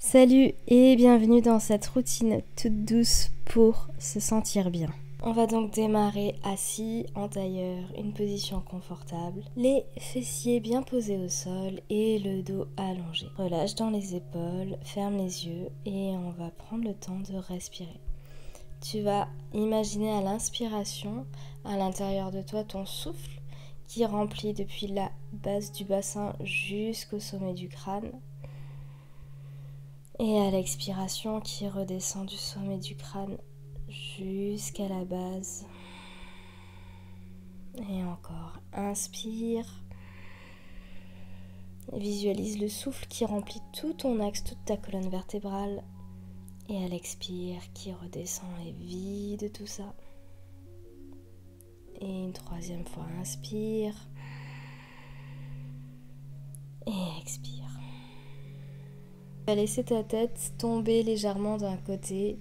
Salut et bienvenue dans cette routine toute douce pour se sentir bien. On va donc démarrer assis en tailleur, une position confortable, les fessiers bien posés au sol et le dos allongé. Relâche dans les épaules, ferme les yeux et on va prendre le temps de respirer. Tu vas imaginer à l'inspiration, à l'intérieur de toi, ton souffle qui remplit depuis la base du bassin jusqu'au sommet du crâne. Et à l'expiration qui redescend du sommet du crâne jusqu'à la base. Et encore, inspire. Visualise le souffle qui remplit tout ton axe, toute ta colonne vertébrale. Et à l'expire qui redescend et vide tout ça. Et une troisième fois, inspire. Et expire. Tu vas laisser ta tête tomber légèrement d'un côté,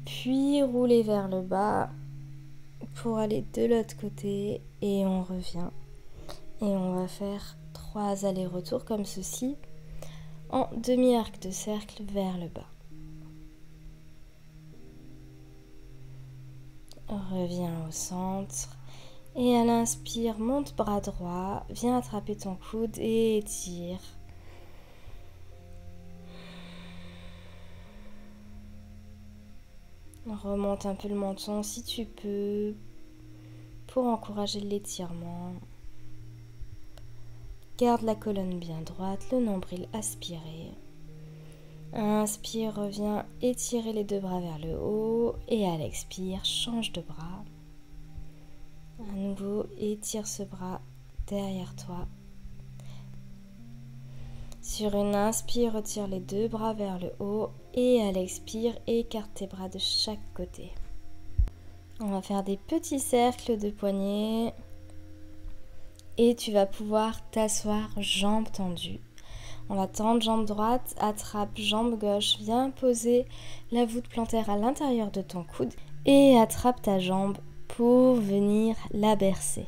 puis rouler vers le bas pour aller de l'autre côté et on revient. Et on va faire 3 allers-retours comme ceci, en demi-arc de cercle vers le bas. Reviens au centre et à l'inspire, monte bras droit, viens attraper ton coude et étire. Remonte un peu le menton si tu peux pour encourager l'étirement. Garde la colonne bien droite, le nombril aspiré. Inspire, reviens étirer les 2 bras vers le haut et à l'expire, change de bras. À nouveau, étire ce bras derrière toi. Sur une inspire, retire les 2 bras vers le haut et à l'expire, écarte tes bras de chaque côté. On va faire des petits cercles de poignets et tu vas pouvoir t'asseoir jambes tendues. On va tendre jambe droite, attrape jambe gauche, viens poser la voûte plantaire à l'intérieur de ton coude et attrape ta jambe pour venir la bercer.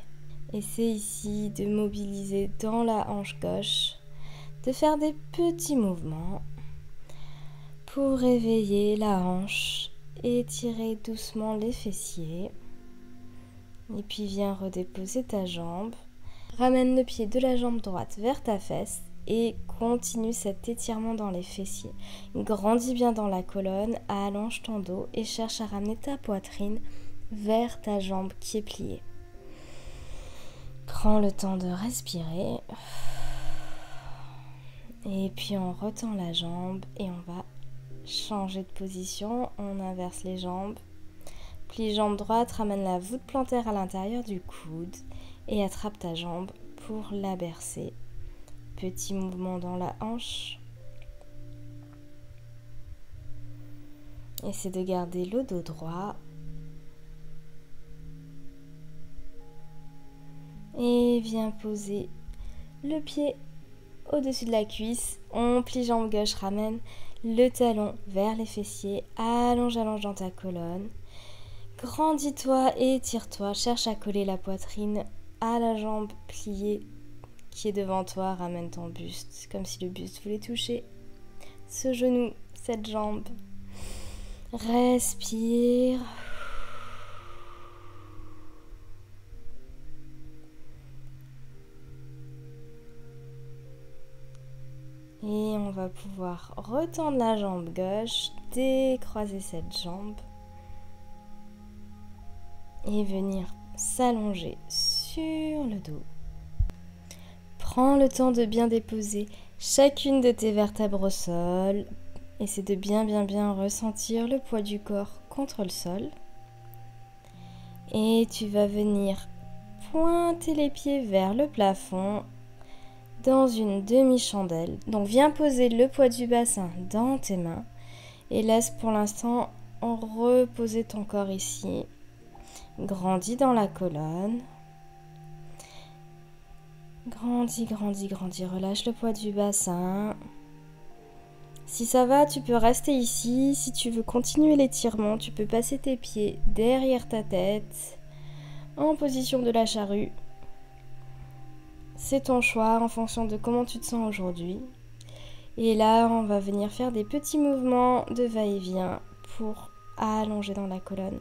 Essaie ici de mobiliser dans la hanche gauche, de faire des petits mouvements pour réveiller la hanche, étirer doucement les fessiers. Et puis viens redéposer ta jambe. Ramène le pied de la jambe droite vers ta fesse et continue cet étirement dans les fessiers. Grandis bien dans la colonne, allonge ton dos et cherche à ramener ta poitrine vers ta jambe qui est pliée. Prends le temps de respirer. Et puis on retend la jambe et on va changer de position. On inverse les jambes. Plie jambe droite, ramène la voûte plantaire à l'intérieur du coude et attrape ta jambe pour la bercer. Petit mouvement dans la hanche. Essaie de garder le dos droit. Et viens poser le pied au-dessus de la cuisse. On plie jambe gauche, ramène le talon vers les fessiers. Allonge dans ta colonne. Grandis-toi et étire-toi. Cherche à coller la poitrine à la jambe pliée qui est devant toi. Ramène ton buste comme si le buste voulait toucher ce genou, cette jambe. Respire. Et on va pouvoir retendre la jambe gauche, décroiser cette jambe et venir s'allonger sur le dos. Prends le temps de bien déposer chacune de tes vertèbres au sol. Essaie de bien ressentir le poids du corps contre le sol. Et tu vas venir pointer les pieds vers le plafond dans une demi-chandelle. Donc viens poser le poids du bassin dans tes mains et laisse pour l'instant reposer ton corps ici. Grandis dans la colonne. Grandis, relâche le poids du bassin. Si ça va, tu peux rester ici. Si tu veux continuer l'étirement, tu peux passer tes pieds derrière ta tête en position de la charrue. C'est ton choix en fonction de comment tu te sens aujourd'hui. Et là, on va venir faire des petits mouvements de va-et-vient pour allonger dans la colonne.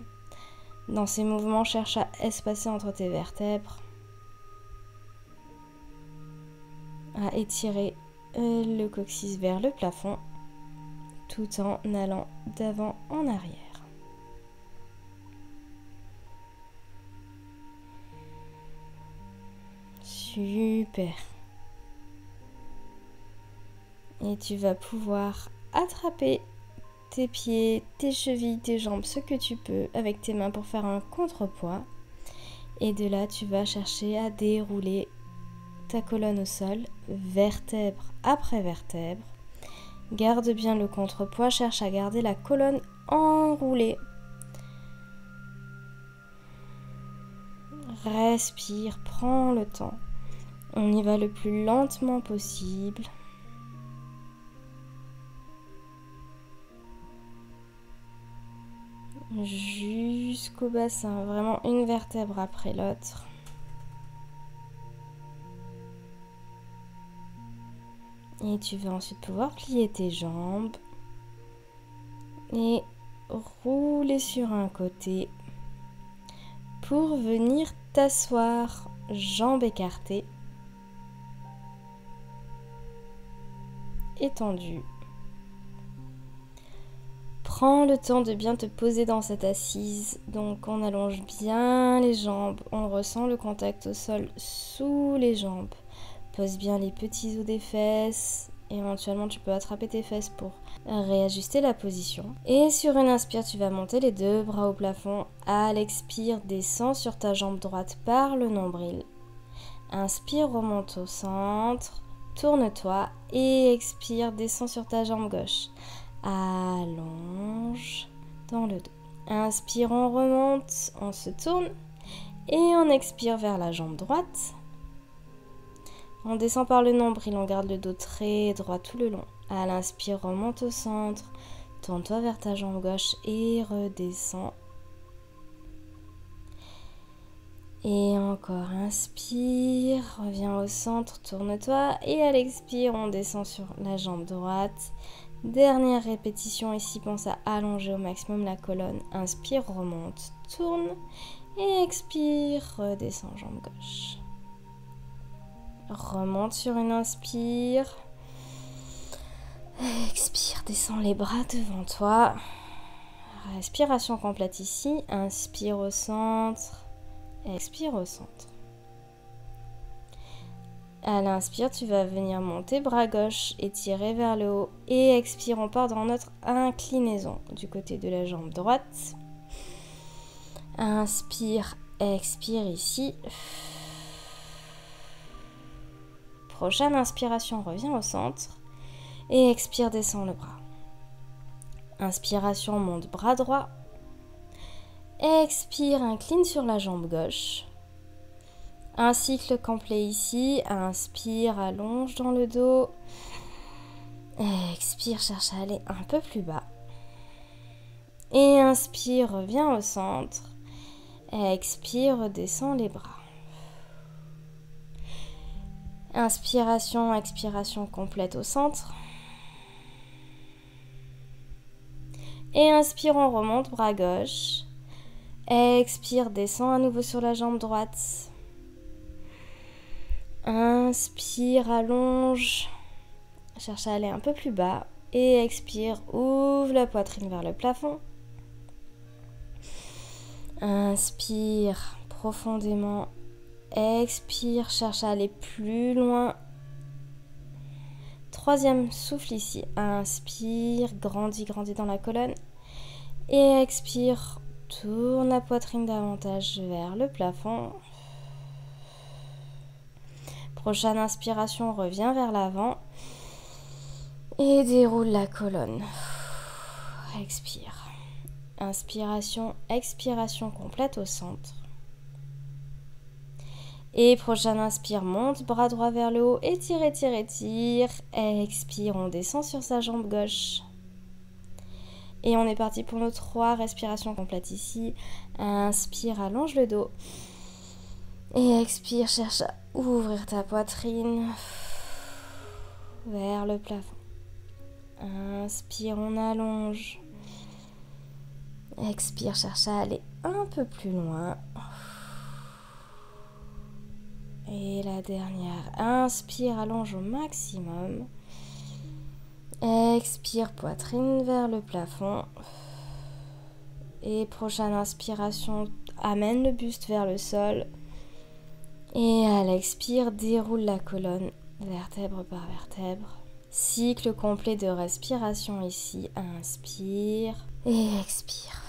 Dans ces mouvements, cherche à espacer entre tes vertèbres, à étirer le coccyx vers le plafond, tout en allant d'avant en arrière. Super. Et tu vas pouvoir attraper tes pieds, tes chevilles, tes jambes, ce que tu peux avec tes mains pour faire un contrepoids. Et de là, tu vas chercher à dérouler ta colonne au sol, vertèbre après vertèbre. Garde bien le contrepoids, cherche à garder la colonne enroulée. Respire, prends le temps. On y va le plus lentement possible. Jusqu'au bassin, vraiment une vertèbre après l'autre. Et tu vas ensuite pouvoir plier tes jambes et rouler sur un côté pour venir t'asseoir, jambes écartées, étendues. Prends le temps de bien te poser dans cette assise, donc on allonge bien les jambes, on ressent le contact au sol sous les jambes. Pose bien les petits os des fesses, éventuellement tu peux attraper tes fesses pour réajuster la position. Et sur une inspire, tu vas monter les deux bras au plafond. À l'expire, descends sur ta jambe droite par le nombril. Inspire, remonte au centre, tourne-toi et expire, descends sur ta jambe gauche. Allonge dans le dos. Inspire, on remonte, on se tourne et on expire vers la jambe droite. On descend par le nombril, on garde le dos très droit tout le long. À l'inspire, remonte au centre, tourne-toi vers ta jambe gauche et redescends. Et encore, inspire, reviens au centre, tourne-toi et à l'expire, on descend sur la jambe droite. Dernière répétition ici, pense à allonger au maximum la colonne. Inspire, remonte, tourne et expire, redescends jambe gauche. Remonte sur une inspire. Expire, descends les bras devant toi. Respiration complète ici. Inspire au centre. Expire au centre. À l'inspire, tu vas venir monter bras gauche, étirer vers le haut. Et expire, on part dans notre inclinaison du côté de la jambe droite. Inspire, expire ici. Prochaine inspiration, reviens au centre. Et expire, descends le bras. Inspiration, monte bras droit. Expire, incline sur la jambe gauche. Un cycle complet ici. Inspire, allonge dans le dos. Expire, cherche à aller un peu plus bas. Et inspire, reviens au centre. Expire, redescends les bras. Inspiration, expiration complète au centre. Et inspire, on remonte, bras gauche. Expire, descend à nouveau sur la jambe droite. Inspire, allonge. Cherche à aller un peu plus bas. Et expire, ouvre la poitrine vers le plafond. Inspire profondément. Expire, cherche à aller plus loin. Troisième souffle ici. Inspire, grandis dans la colonne. Et expire, tourne la poitrine davantage vers le plafond. Prochaine inspiration, reviens vers l'avant. Et déroule la colonne. Expire. Inspiration, expiration complète au centre. Et prochaine inspire, monte, bras droit vers le haut, étire, étire, étire. Expire, on descend sur sa jambe gauche. Et on est parti pour nos 3 respirations complètes ici. Inspire, allonge le dos. Et expire, cherche à ouvrir ta poitrine vers le plafond. Inspire, on allonge. Expire, cherche à aller un peu plus loin. Et la dernière, inspire, allonge au maximum. Expire, poitrine vers le plafond. Et prochaine inspiration, amène le buste vers le sol. Et à l'expire, déroule la colonne, vertèbre par vertèbre. Cycle complet de respiration ici. Inspire et expire.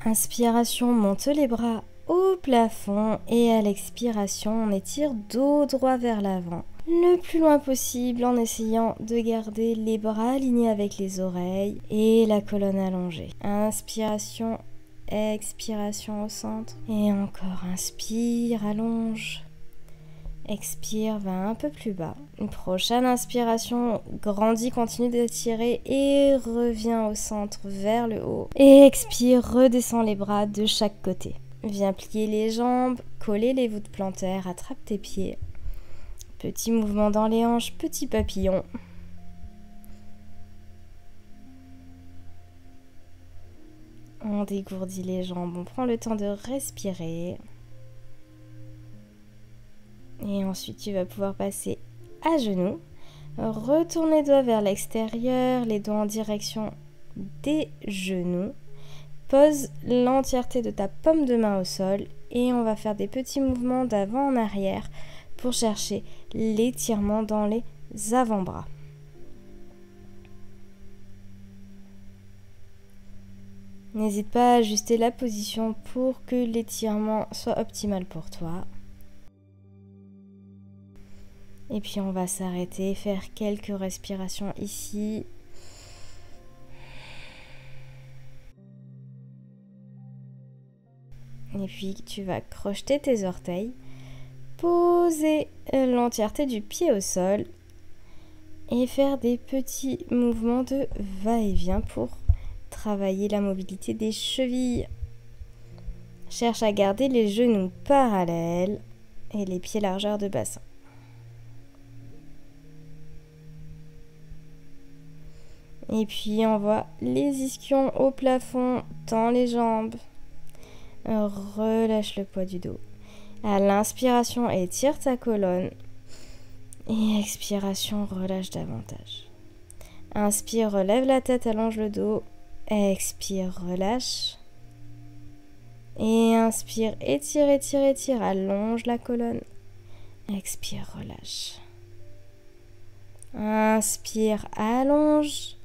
Inspiration, monte les bras au plafond et à l'expiration, on étire dos droit vers l'avant. Le plus loin possible en essayant de garder les bras alignés avec les oreilles et la colonne allongée. Inspiration, expiration au centre. Et encore, inspire, allonge. Expire, va un peu plus bas. Une prochaine inspiration, grandis, continue d'étirer et reviens au centre vers le haut. Et expire, redescends les bras de chaque côté. Viens plier les jambes, coller les voûtes plantaires, attrape tes pieds. Petit mouvement dans les hanches, petit papillon. On dégourdit les jambes, on prend le temps de respirer. Et ensuite, tu vas pouvoir passer à genoux. Retourne les doigts vers l'extérieur, les doigts en direction des genoux. Pose l'entièreté de ta paume de main au sol et on va faire des petits mouvements d'avant en arrière pour chercher l'étirement dans les avant-bras. N'hésite pas à ajuster la position pour que l'étirement soit optimal pour toi. Et puis on va s'arrêter, faire quelques respirations ici. Et puis tu vas crocheter tes orteils, poser l'entièreté du pied au sol et faire des petits mouvements de va-et-vient pour travailler la mobilité des chevilles. Cherche à garder les genoux parallèles et les pieds largeur de bassin. Et puis envoie les ischions au plafond, tends les jambes, relâche le poids du dos. À l'inspiration, étire ta colonne et expiration, relâche davantage. Inspire, relève la tête, allonge le dos. Expire, relâche. Et inspire, étire, étire, étire, allonge la colonne. Expire, relâche. Inspire, allonge.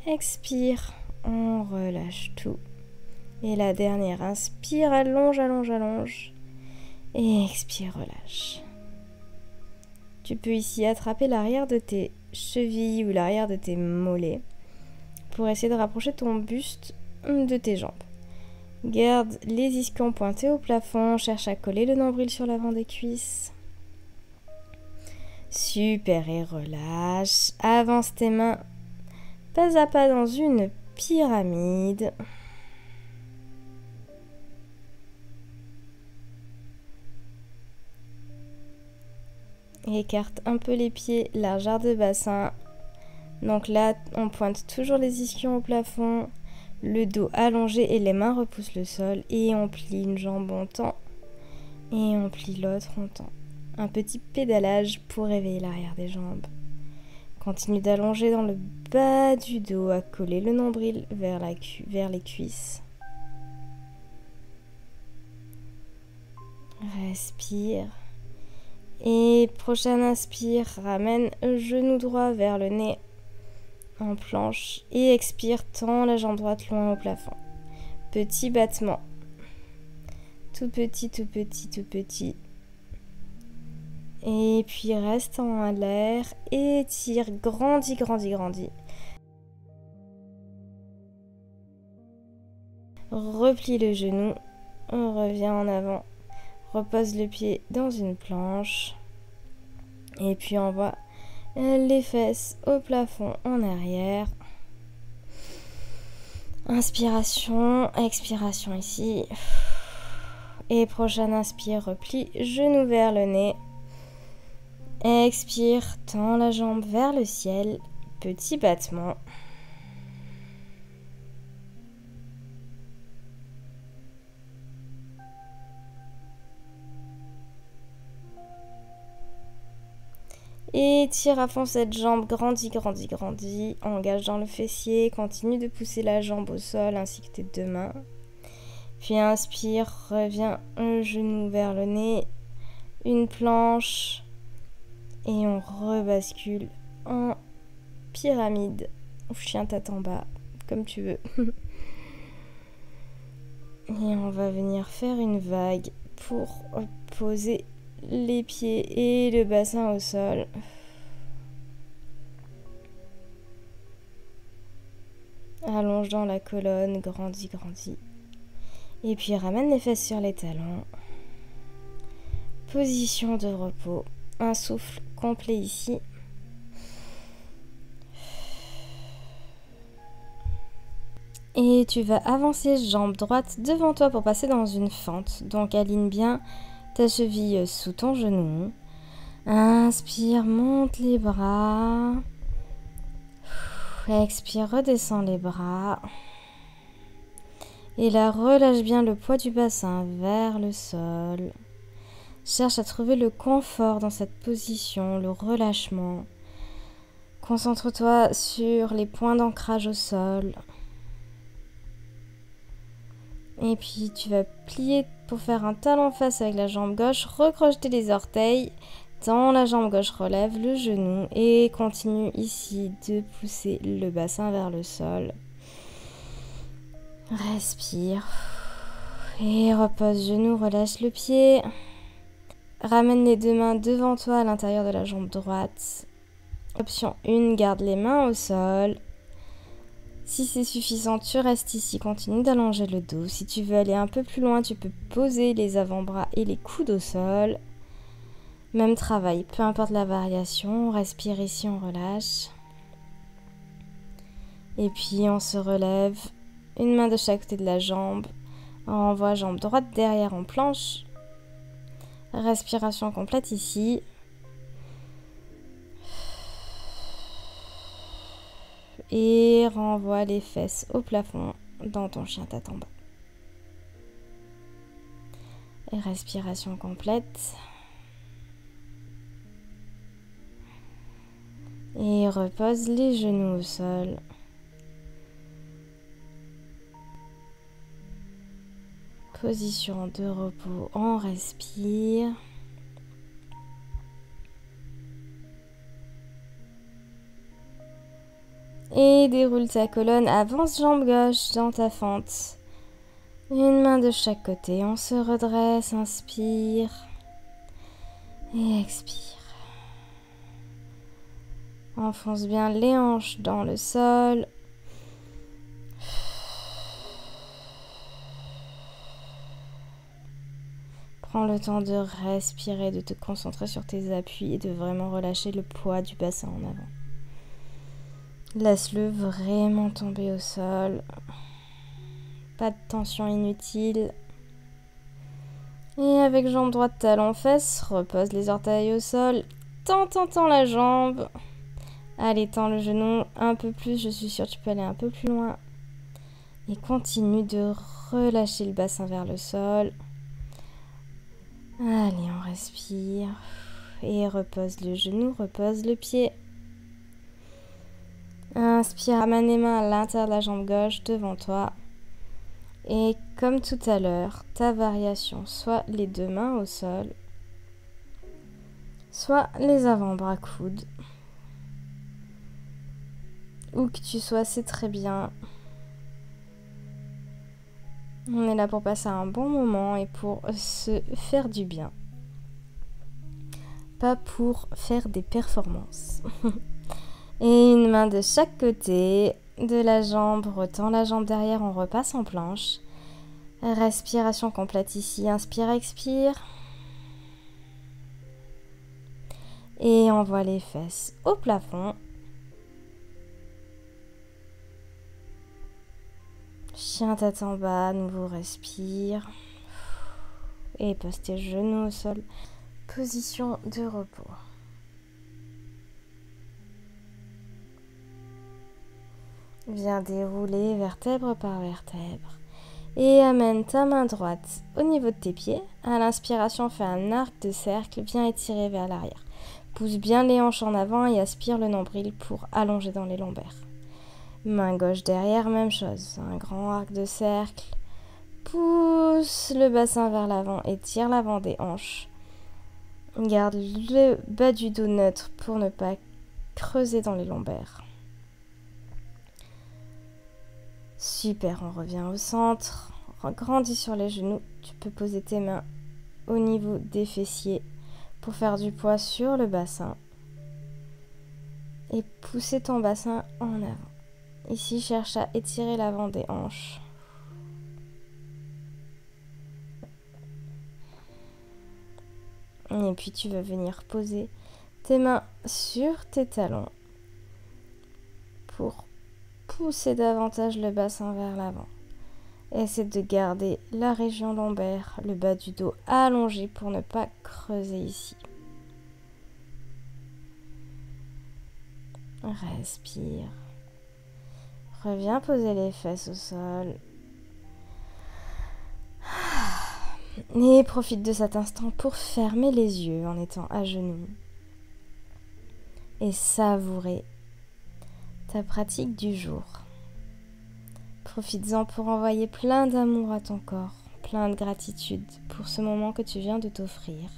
Expire, on relâche tout. Et la dernière, inspire, allonge, allonge, allonge. Et expire, relâche. Tu peux ici attraper l'arrière de tes chevilles ou l'arrière de tes mollets pour essayer de rapprocher ton buste de tes jambes. Garde les ischions pointés au plafond, cherche à coller le nombril sur l'avant des cuisses. Super, et relâche. Avance tes mains pas à pas dans une pyramide. Écarte un peu les pieds, largeur de bassin. Donc là, on pointe toujours les ischions au plafond, le dos allongé et les mains repoussent le sol. Et on plie une jambe, on tend. Et on plie l'autre, on tend. Un petit pédalage pour réveiller l'arrière des jambes. Continue d'allonger dans le bas du dos, à coller le nombril vers les cuisses. Respire. Et prochaine inspire, ramène genou droit vers le nez en planche. Et expire, tends la jambe droite loin au plafond. Petit battement. Tout petit, tout petit, tout petit. Et puis reste en l'air, étire, grandis, grandis, grandis. Replie le genou, on revient en avant, repose le pied dans une planche. Et puis envoie les fesses au plafond en arrière. Inspiration, expiration ici. Et prochaine inspire, replie, genou vers le nez. Expire, tends la jambe vers le ciel Petit battement. Et tire à fond cette jambe, grandis, grandis, grandis. Engage dans le fessier, continue de pousser la jambe au sol ainsi que tes deux mains. Puis inspire, reviens un genou vers le nez, une planche et on rebascule en pyramide ou chien tête en bas, comme tu veux. Et on va venir faire une vague pour poser les pieds et le bassin au sol. Allonge dans la colonne, grandis, grandis. Et puis ramène les fesses sur les talons. Position de repos. Un souffle complet ici. Et tu vas avancer jambe droite devant toi pour passer dans une fente. Donc aligne bien ta cheville sous ton genou. Inspire, monte les bras. Expire, redescends les bras. Et là, relâche bien le poids du bassin vers le sol. Cherche à trouver le confort dans cette position, le relâchement. Concentre-toi sur les points d'ancrage au sol. Et puis tu vas plier pour faire un talon face avec la jambe gauche, recrocheter les orteils, tends la jambe gauche, relève le genou et continue ici de pousser le bassin vers le sol. Respire et repose genou, relâche le pied. Ramène les deux mains devant toi à l'intérieur de la jambe droite. Option 1, garde les mains au sol. Si c'est suffisant, tu restes ici, continue d'allonger le dos. Si tu veux aller un peu plus loin, tu peux poser les avant-bras et les coudes au sol. Même travail, peu importe la variation. On respire ici, on relâche. Et puis on se relève. Une main de chaque côté de la jambe. On renvoie jambe droite derrière en planche. Respiration complète ici. Et renvoie les fesses au plafond dans ton chien tête en bas. Et respiration complète. Et repose les genoux au sol. Position de repos, on respire. Et déroule ta colonne, avance jambe gauche dans ta fente. Une main de chaque côté, on se redresse, inspire et expire. Enfonce bien les hanches dans le sol. Prends le temps de respirer, de te concentrer sur tes appuis et de vraiment relâcher le poids du bassin en avant. Laisse-le vraiment tomber au sol. Pas de tension inutile. Et avec jambe droite, talon, fesse, repose les orteils au sol. Tends la jambe. Allez, tends le genou un peu plus, je suis sûre que tu peux aller un peu plus loin. Et continue de relâcher le bassin vers le sol. Allez, on respire. Et repose le genou, repose le pied. Inspire, ramène les mains à l'intérieur de la jambe gauche devant toi. Et comme tout à l'heure, ta variation, soit les deux mains au sol, soit les avant-bras coudes. Où que tu sois, c'est très bien. On est là pour passer un bon moment et pour se faire du bien. Pas pour faire des performances. Et une main de chaque côté de la jambe, retends la jambe derrière, on repasse en planche. Respiration complète ici, inspire, expire. Et envoie les fesses au plafond. Chien tête en bas, nouveau respire. Et pose tes genoux au sol. Position de repos. Viens dérouler vertèbre par vertèbre. Et amène ta main droite au niveau de tes pieds. À l'inspiration, fais un arc de cercle, viens étirer vers l'arrière. Pousse bien les hanches en avant et aspire le nombril pour allonger dans les lombaires. Main gauche derrière, même chose. Un grand arc de cercle. Pousse le bassin vers l'avant, étire l'avant des hanches. Garde le bas du dos neutre pour ne pas creuser dans les lombaires. Super, on revient au centre. Grandis sur les genoux. Tu peux poser tes mains au niveau des fessiers pour faire du poids sur le bassin. Et pousser ton bassin en avant. Ici, cherche à étirer l'avant des hanches. Et puis tu vas venir poser tes mains sur tes talons pour pousser davantage le bassin vers l'avant. Essaie de garder la région lombaire, le bas du dos allongé pour ne pas creuser ici. Respire. Reviens poser les fesses au sol. Et profite de cet instant pour fermer les yeux en étant à genoux. Et savourer ta pratique du jour. Profites-en pour envoyer plein d'amour à ton corps, plein de gratitude pour ce moment que tu viens de t'offrir.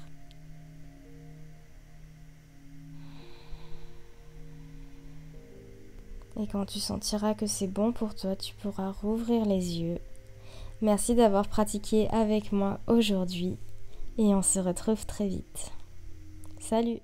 Et quand tu sentiras que c'est bon pour toi, tu pourras rouvrir les yeux. Merci d'avoir pratiqué avec moi aujourd'hui et on se retrouve très vite. Salut!